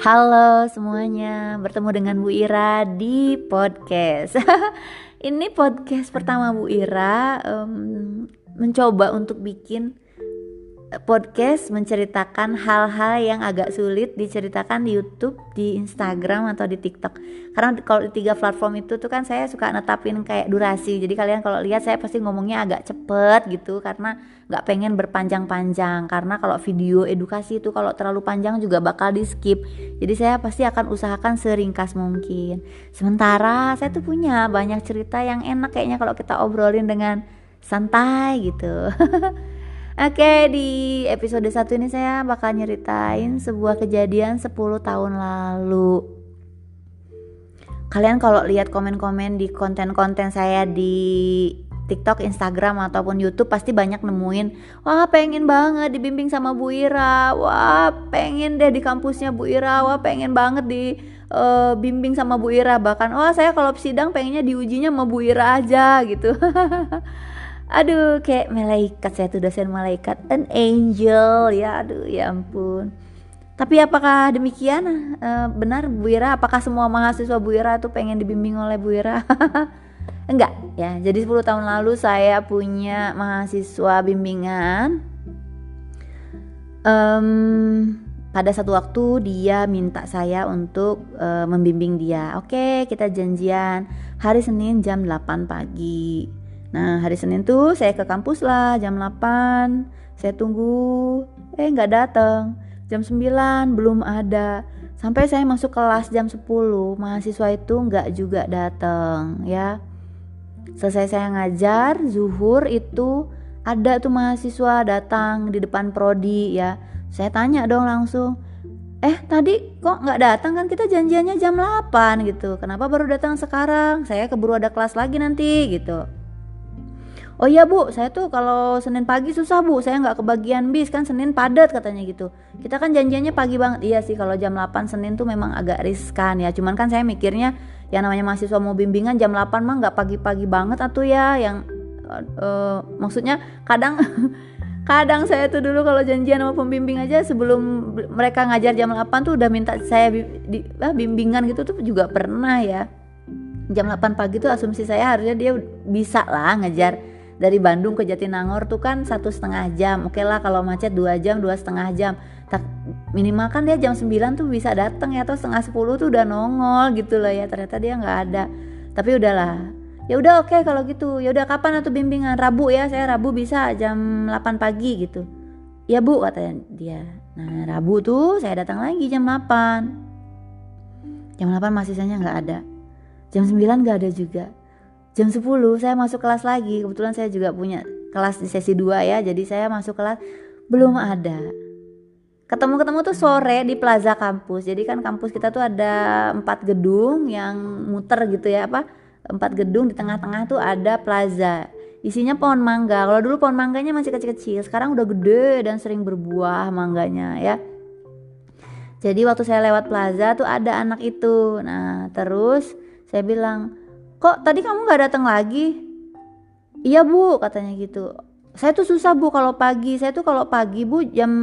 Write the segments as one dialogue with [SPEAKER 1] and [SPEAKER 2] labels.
[SPEAKER 1] Halo semuanya, bertemu dengan Bu Ira di podcast. Ini podcast pertama Bu Ira, mencoba untuk bikin podcast menceritakan hal-hal yang agak sulit diceritakan di YouTube, di Instagram atau di TikTok. Karena kalau di 3 platform itu tuh kan saya suka netapin kayak durasi. Jadi kalian kalau lihat saya pasti ngomongnya agak cepet gitu karena nggak pengen berpanjang-panjang. Karena kalau video edukasi itu kalau terlalu panjang juga bakal di skip. Jadi saya pasti akan usahakan seringkas mungkin. Sementara saya tuh punya banyak cerita yang enak kayaknya kalau kita obrolin dengan santai gitu. Oke, di episode 1 ini saya bakal nyeritain sebuah kejadian 10 tahun lalu. Kalian kalau lihat komen-komen di konten-konten saya di TikTok, Instagram ataupun YouTube pasti banyak nemuin, wah pengen banget dibimbing sama Bu Ira, wah pengen deh di kampusnya Bu Ira, wah pengen banget di bimbing sama Bu Ira, bahkan wah saya kalau sidang pengennya diujinya sama Bu Ira aja gitu. Aduh, kayak malaikat, saya tuh dosen malaikat, an angel ya, aduh ya ampun. Tapi apakah demikian? Benar Bu Ira? Apakah semua mahasiswa Bu Ira tuh pengen dibimbing oleh Bu Ira? Enggak ya. Jadi 10 tahun lalu saya punya mahasiswa bimbingan. Pada satu waktu dia minta saya untuk membimbing dia. Oke, kita janjian hari Senin jam 8 pagi. Nah hari Senin tuh saya ke kampus lah jam 8. Saya tunggu, gak datang. Jam 9 belum ada. Sampai saya masuk kelas jam 10, mahasiswa itu gak juga datang ya. Selesai saya ngajar, zuhur itu ada tuh mahasiswa datang di depan prodi ya. Saya tanya dong langsung, tadi kok gak datang, kan kita janjiannya jam 8 gitu, kenapa baru datang sekarang? Saya keburu ada kelas lagi nanti gitu. Oh iya Bu, saya tuh kalau Senin pagi susah Bu, saya nggak kebagian bis, kan Senin padat katanya gitu. Kita kan janjiannya pagi banget. Iya sih, kalau jam 8 Senin tuh memang agak riskan ya. Cuman kan saya mikirnya yang namanya mahasiswa mau bimbingan jam 8 mah nggak pagi-pagi banget atuh ya. Yang maksudnya kadang kadang saya tuh dulu kalau janjian sama pembimbing aja sebelum mereka ngajar jam 8 tuh udah minta saya bimbingan gitu tuh juga pernah ya. Jam 8 pagi tuh asumsi saya harusnya dia bisa lah ngajar. Dari Bandung ke Jatinangor tuh kan 1,5 jam. Oke lah kalau macet 2 jam, 2,5 jam. Minimal kan dia jam 9 tuh bisa datang ya, atau setengah 10 tuh udah nongol gitu loh ya. Ternyata dia nggak ada. Tapi udahlah. Ya udah oke kalau gitu. Ya udah kapan atuh bimbingan? Rabu ya, saya Rabu bisa jam 8 pagi gitu. Ya Bu katanya dia. Nah Rabu tuh saya datang lagi jam 8. Jam 8 mahasiswanya nggak ada. Jam 9 nggak ada juga. Jam 10 saya masuk kelas lagi. Kebetulan saya juga punya kelas di sesi 2 ya. Jadi saya masuk kelas, belum ada. Ketemu-ketemu tuh sore di plaza kampus. Jadi kan kampus kita tuh ada 4 gedung yang muter gitu ya, 4 gedung, di tengah-tengah tuh ada plaza. Isinya pohon mangga. Kalau dulu pohon mangganya masih kecil-kecil, sekarang udah gede dan sering berbuah mangganya ya. Jadi waktu saya lewat plaza tuh ada anak itu. Nah terus saya bilang, kok tadi kamu gak datang lagi? Iya Bu katanya gitu. Saya tuh susah Bu kalau pagi. Saya tuh kalau pagi Bu jam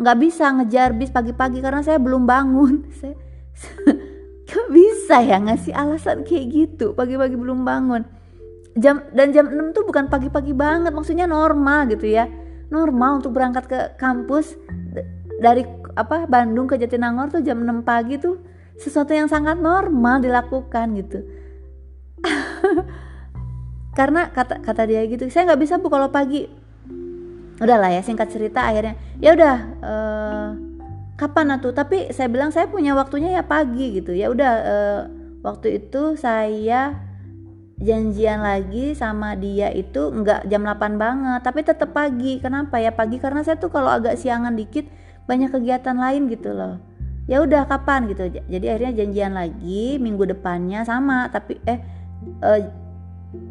[SPEAKER 1] gak bisa ngejar bis pagi-pagi karena saya belum bangun. Saya kok bisa ya ngasih alasan kayak gitu, pagi-pagi belum bangun. Jam 6 tuh bukan pagi-pagi banget, maksudnya normal gitu ya. Normal untuk berangkat ke kampus dari Bandung ke Jatinangor tuh jam 6 pagi tuh sesuatu yang sangat normal dilakukan gitu. Karena kata dia gitu, saya nggak bisa Bu kalau pagi. Udahlah ya, singkat cerita akhirnya ya udah kapan atuh, tapi saya bilang saya punya waktunya ya pagi gitu. Ya udah waktu itu saya janjian lagi sama dia itu nggak jam 8 banget, tapi tetap pagi. Kenapa ya pagi? Karena saya tuh kalau agak siangan dikit banyak kegiatan lain gitu loh. Ya udah kapan gitu. Jadi akhirnya janjian lagi minggu depannya sama, tapi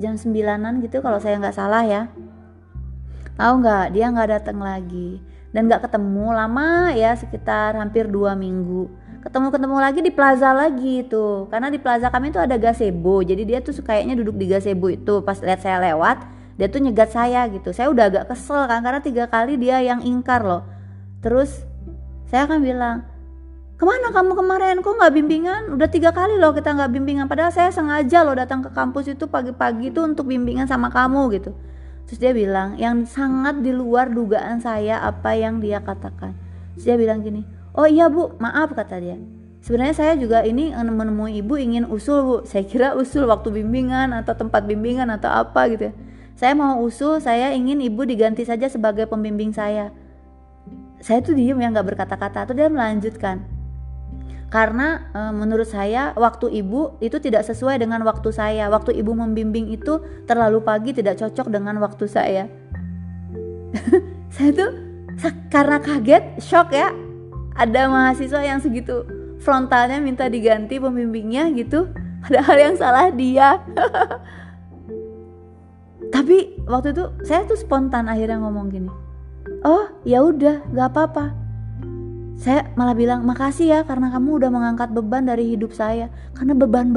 [SPEAKER 1] jam 9-an gitu kalau saya nggak salah ya. Tahu nggak, dia nggak datang lagi dan nggak ketemu lama ya, sekitar hampir 2 minggu. Ketemu lagi di plaza lagi tuh, karena di plaza kami tuh ada gazebo. Jadi dia tuh kayaknya duduk di gazebo itu. Pas lihat saya lewat, dia tuh nyegat saya gitu. Saya udah agak kesel kan, karena 3 kali dia yang ingkar loh. Terus saya akan bilang, kemana kamu kemarin, kok nggak bimbingan? Udah 3 kali loh kita nggak bimbingan, padahal saya sengaja loh datang ke kampus itu pagi-pagi tuh untuk bimbingan sama kamu gitu. Terus dia bilang, yang sangat di luar dugaan saya apa yang dia katakan. Terus dia bilang gini, oh iya bu, maaf, kata dia, sebenarnya saya juga ini menemui ibu ingin usul bu. Saya kira usul waktu bimbingan atau tempat bimbingan atau apa gitu ya. Saya mau usul, saya ingin ibu diganti saja sebagai pembimbing saya. Saya tuh diem ya, nggak berkata-kata. Terus dia melanjutkan, karena menurut saya waktu ibu itu tidak sesuai dengan waktu saya. Waktu ibu membimbing itu terlalu pagi, tidak cocok dengan waktu saya. Saya tuh karena kaget, shock ya, ada mahasiswa yang segitu frontalnya minta diganti pembimbingnya gitu, padahal yang salah dia. Tapi waktu itu saya tuh spontan akhirnya ngomong gini, oh ya udah, gak apa-apa. Saya malah bilang, makasih ya karena kamu udah mengangkat beban dari hidup saya. Karena beban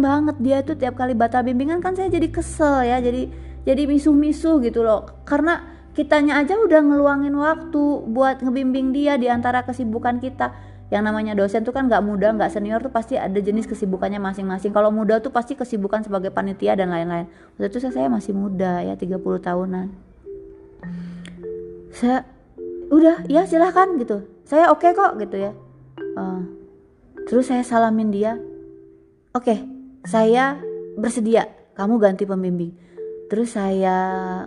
[SPEAKER 1] banget dia tuh tiap kali batal bimbingan kan saya jadi kesel ya, jadi misuh-misuh gitu loh. Karena kitanya aja udah ngeluangin waktu buat ngebimbing dia di antara kesibukan kita. Yang namanya dosen tuh kan gak muda, gak senior tuh pasti ada jenis kesibukannya masing-masing. Kalau muda tuh pasti kesibukan sebagai panitia dan lain-lain. Waktu itu saya masih muda ya, 30 tahunan. Saya udah ya silahkan gitu, saya oke kok gitu ya. Terus saya salamin dia, oke, saya bersedia kamu ganti pembimbing. Terus saya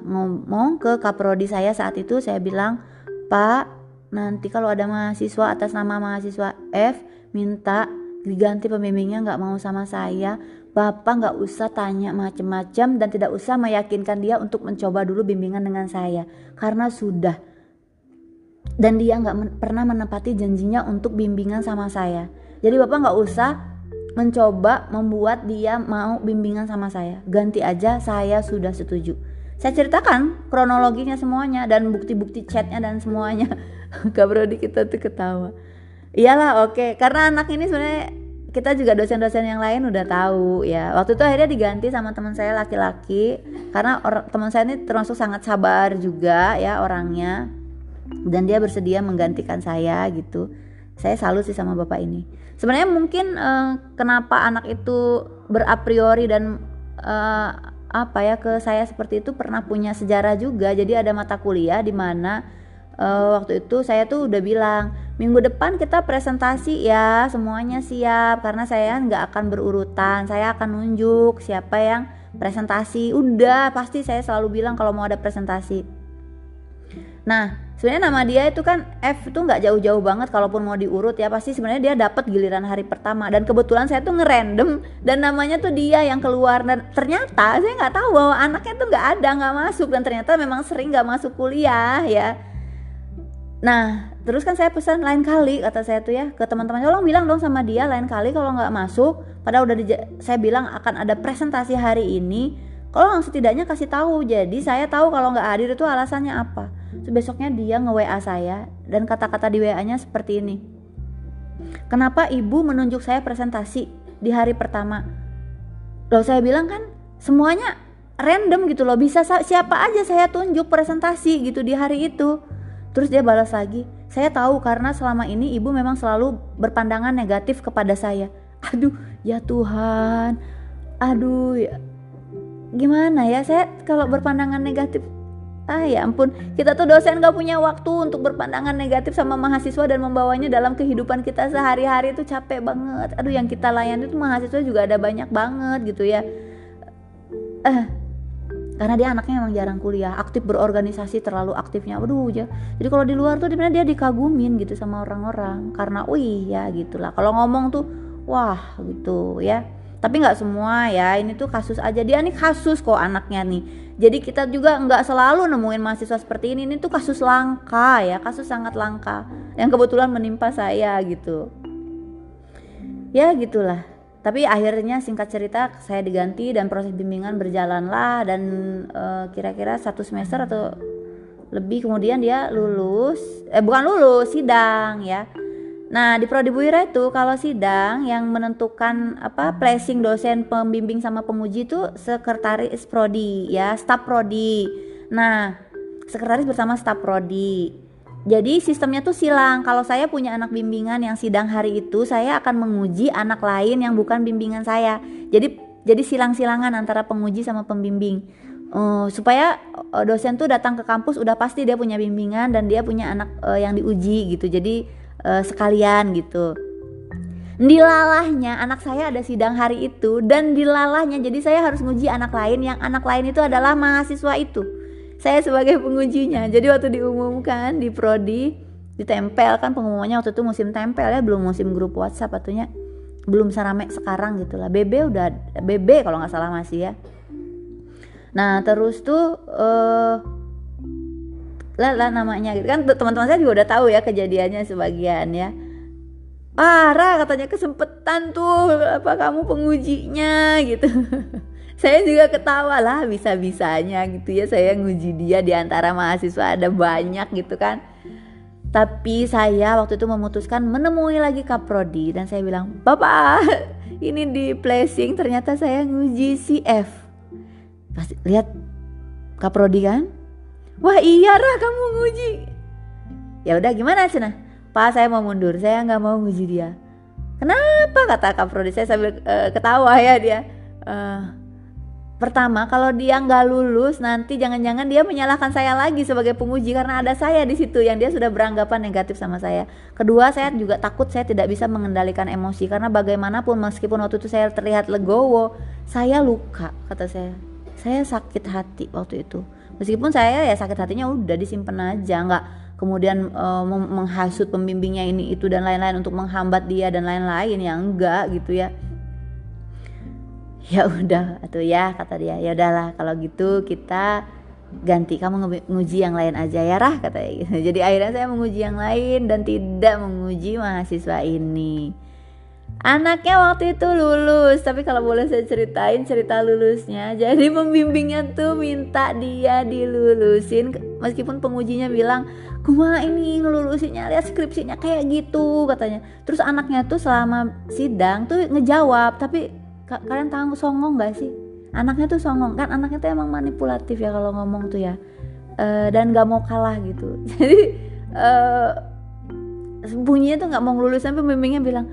[SPEAKER 1] ngomong ke kaprodi saya saat itu, saya bilang, Pak, nanti kalau ada mahasiswa atas nama mahasiswa F minta diganti pembimbingnya nggak mau sama saya, Bapak nggak usah tanya macem-macem dan tidak usah meyakinkan dia untuk mencoba dulu bimbingan dengan saya, karena sudah. Dan dia nggak pernah menepati janjinya untuk bimbingan sama saya. Jadi Bapak nggak usah mencoba membuat dia mau bimbingan sama saya. Ganti aja, saya sudah setuju. Saya ceritakan kronologinya semuanya dan bukti-bukti chatnya dan semuanya. Kak Brody kita tuh ketawa. Iyalah oke. Karena anak ini sebenarnya kita juga dosen-dosen yang lain udah tahu ya. Waktu itu akhirnya diganti sama teman saya laki-laki. Karena teman saya ini termasuk sangat sabar juga ya orangnya. Dan dia bersedia menggantikan saya gitu. Saya salut sih sama bapak ini. Sebenarnya mungkin kenapa anak itu berapriori dan ke saya seperti itu pernah punya sejarah juga. Jadi ada mata kuliah di mana waktu itu saya tuh udah bilang, minggu depan kita presentasi ya, semuanya siap, karena saya nggak akan berurutan, saya akan nunjuk siapa yang presentasi. Udah pasti saya selalu bilang kalau mau ada presentasi. Nah sebenarnya nama dia itu kan F itu nggak jauh-jauh banget, kalaupun mau diurut ya pasti sebenarnya dia dapat giliran hari pertama. Dan kebetulan saya tuh ngerandom dan namanya tuh dia yang keluar, dan ternyata saya nggak tahu bahwa anaknya tuh nggak masuk, dan ternyata memang sering nggak masuk kuliah ya. Nah terus kan saya pesan, lain kali kata saya tuh ya ke teman-teman, tolong bilang dong sama dia lain kali kalau nggak masuk, padahal udah saya bilang akan ada presentasi hari ini, kalau setidaknya kasih tahu, jadi saya tahu kalau nggak hadir itu alasannya apa. Terus besoknya dia nge-WA saya dan kata-kata di WA-nya seperti ini, kenapa ibu menunjuk saya presentasi di hari pertama? Loh saya bilang kan semuanya random gitu loh, bisa siapa aja saya tunjuk presentasi gitu di hari itu. Terus dia balas lagi, saya tahu karena selama ini ibu memang selalu berpandangan negatif kepada saya. Aduh ya Tuhan, aduh ya gimana ya, saya kalau berpandangan negatif, ya ampun, kita tuh dosen gak punya waktu untuk berpandangan negatif sama mahasiswa dan membawanya dalam kehidupan kita sehari-hari, itu capek banget. Aduh yang kita layani itu mahasiswa juga ada banyak banget gitu ya. Karena dia anaknya emang jarang kuliah, aktif berorganisasi, terlalu aktifnya. Aduh ya. Jadi kalau di luar tuh dia dikagumin gitu sama orang-orang, karena wih ya gitulah. Kalau ngomong tuh wah gitu ya. Tapi nggak semua ya, ini tuh kasus aja, dia nih kasus kok anaknya nih. Jadi kita juga nggak selalu nemuin mahasiswa seperti ini tuh kasus langka ya, kasus sangat langka yang kebetulan menimpa saya gitu. Ya gitulah. Tapi akhirnya singkat cerita saya diganti dan proses bimbingan berjalanlah, dan kira-kira 1 semester atau lebih kemudian dia lulus, sidang ya. Nah di Prodi Bu Ira itu kalau sidang yang menentukan placing dosen pembimbing sama penguji itu sekretaris prodi ya, staf prodi. Nah sekretaris bersama staf prodi. Jadi sistemnya tuh silang. Kalau saya punya anak bimbingan yang sidang hari itu, saya akan menguji anak lain yang bukan bimbingan saya. Jadi silang-silangan antara penguji sama pembimbing. Supaya dosen tuh datang ke kampus udah pasti dia punya bimbingan dan dia punya anak yang diuji gitu. Jadi sekalian gitu. Dilalahnya anak saya ada sidang hari itu, dan dilalahnya jadi saya harus nguji anak lain yang anak lain itu adalah mahasiswa itu. Saya sebagai pengujinya. Jadi waktu diumumkan di prodi, ditempel kan, pengumumannya waktu itu musim tempel ya, belum musim grup WhatsApp, atunya belum serame sekarang gitulah. BB kalau nggak salah masih ya. Nah terus tuh lah namanya gitu kan, teman-teman saya juga udah tahu ya kejadiannya sebagian ya. Ra katanya, kesempetan tuh apa kamu pengujinya gitu. Saya juga ketawa lah, bisa-bisanya gitu ya saya nguji dia di antara mahasiswa ada banyak gitu kan. Tapi saya waktu itu memutuskan menemui lagi Kaprodi dan saya bilang, "Bapak, ini di placing ternyata saya nguji si F." Pas lihat Kaprodi kan, "Wah iya Ra kamu nguji." Ya udah gimana Cina? "Pak saya mau mundur, saya nggak mau nguji dia." "Kenapa?" kata Kaprodi. Saya sambil ketawa ya dia. Pertama, kalau dia nggak lulus nanti jangan-jangan dia menyalahkan saya lagi sebagai penguji karena ada saya di situ yang dia sudah beranggapan negatif sama saya. Kedua, saya juga takut saya tidak bisa mengendalikan emosi karena bagaimanapun meskipun waktu itu saya terlihat legowo, saya luka, kata saya. Saya sakit hati waktu itu. Meskipun saya ya sakit hatinya udah disimpan aja, nggak kemudian menghasut pembimbingnya ini itu dan lain-lain untuk menghambat dia dan lain-lain, ya enggak gitu ya. Ya udah atuh ya, kata dia. Ya udahlah kalau gitu kita ganti, kamu nguji yang lain aja ya Rah, katanya gitu. Jadi akhirnya saya menguji yang lain dan tidak menguji mahasiswa ini. Anaknya waktu itu lulus, tapi kalau boleh saya ceritain cerita lulusnya. Jadi pembimbingnya tuh minta dia dilulusin meskipun pengujinya bilang, "Kumaha ini ngelulusinnya, lihat skripsinya kayak gitu," katanya. Terus anaknya tuh selama sidang tuh ngejawab, tapi kalian tahu songong gak sih? Anaknya tuh songong kan, anaknya tuh emang manipulatif ya kalau ngomong tuh ya, dan gak mau kalah gitu. Jadi bunyinya tuh gak mau ngelulus, sampai pembimbingnya bilang,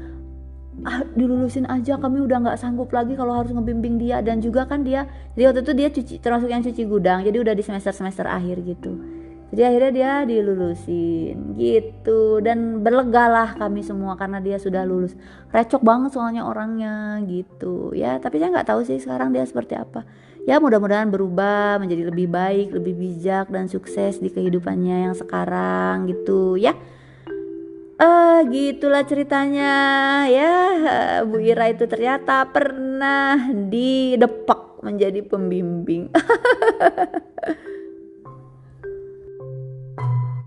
[SPEAKER 1] dilulusin aja, kami udah gak sanggup lagi kalau harus ngebimbing dia. Dan juga kan dia, jadi waktu itu dia termasuk yang cuci gudang, jadi udah di semester akhir gitu. Jadi akhirnya dia dilulusin gitu, dan berlegalah kami semua karena dia sudah lulus. Recok banget soalnya orangnya gitu ya, tapi saya nggak tahu sih sekarang dia seperti apa. Ya mudah-mudahan berubah menjadi lebih baik, lebih bijak dan sukses di kehidupannya yang sekarang gitu ya. Gitulah ceritanya ya. Bu Ira itu ternyata pernah didepak menjadi pembimbing.